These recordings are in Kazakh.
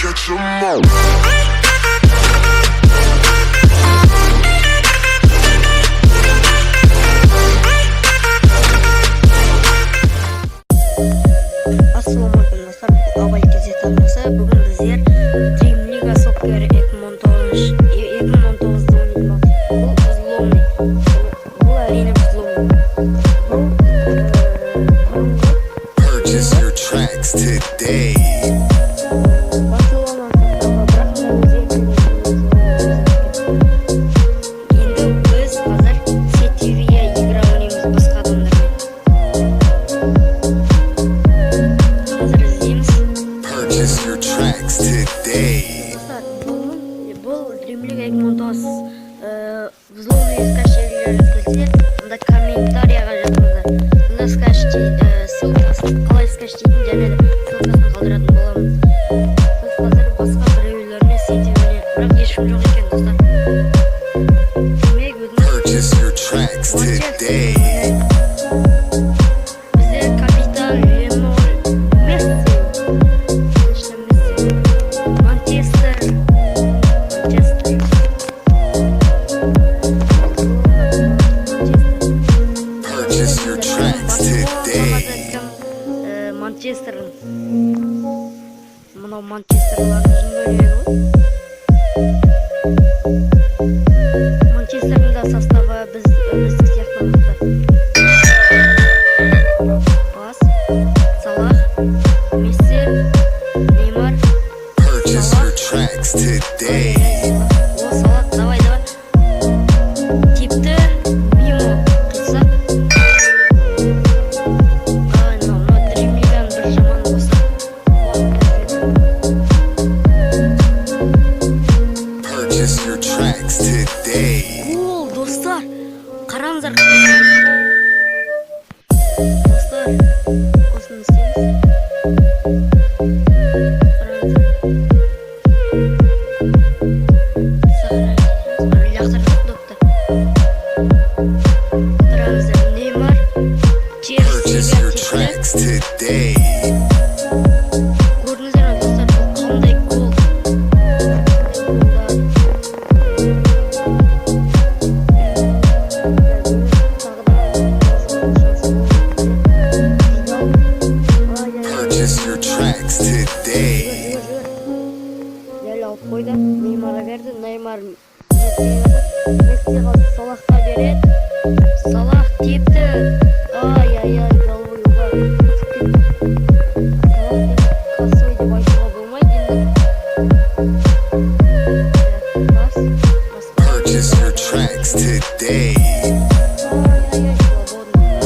catch 'em all. Assalamualaikum dostlar, bu avval gazeta arnasi. Bugun bizlar Dream Liga Soccer 2019'da o'ynaymiz. Bu Uzlomni. Bu arena Uzlomni. Purchase your tracks today. Purchase your tracks today. Бұл Dream Liga 2019 Взломный скачивали анда комментарийға жазыңыздар. Бұны ссылкасын қалай скачивайтын және де ссылкасын қалдыратын боламын. Біз қазір басқа біреулеріне сетевіне, бірақ ешкім жоқ екен достар. Purchase your tracks today. Бізде капитан Леонель Месси, Манчестер. Purchase your tracks today. Манчестердің мынау Манчестерлардың бөлігі ғой. Манчестердің да составы біздік сияқты мықты. Пас, Салах, Месси, Неймар. Purchase your tracks today. О, Салах, давай. Типті мимо қылсақ. Purchase your tracks today. Ол, достар, қараңыздар. Достар, осыны істейміз. Лақтырдық допты. Қараңыздар, Неймар. Purchase your tracks today. Көрдіңіздер ме достар, бұл қандай гол. Purchase your tracks today. Дәл алып қойды, Неймарға берді, Неймар Мессиға, Салахқа береді. Салах тепті. Ай-ай-ай, головой удар. Салах косой деп айтуға болмайды енді. Purchase your tracks today. Ай-ай-ай, свободный.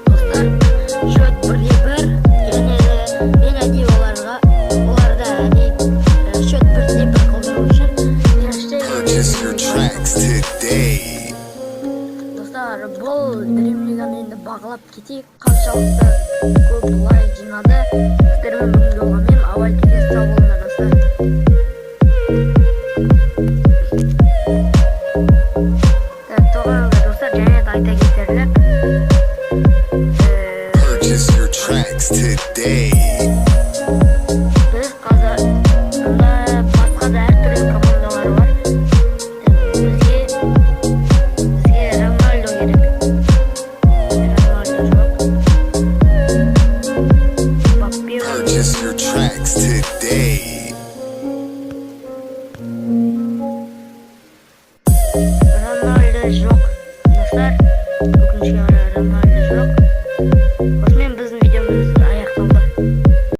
Достар, счет 1-1. Және де мен әдейі оларда әдейі счет 1-1 қылдыру үшін Purchase your tracks today. Достар, бұл Dream Ligаны енді бағалап кетейік. Қаншалықты көп лайк жинады. Сіздермен бүгінгі жолға мен авал келесі сау болыңдар достар. Тоғаныңыздар достар, және де айта кетерлік. Purchase your tracks today. Біз қазір басқа да әртүрлі командалар бар. Бізге Рональдо керек. Рональдо жоқ. Мбаппе бар. Purchase your tracks today. Ronaldo жоқ. Достар, өкінішке қарай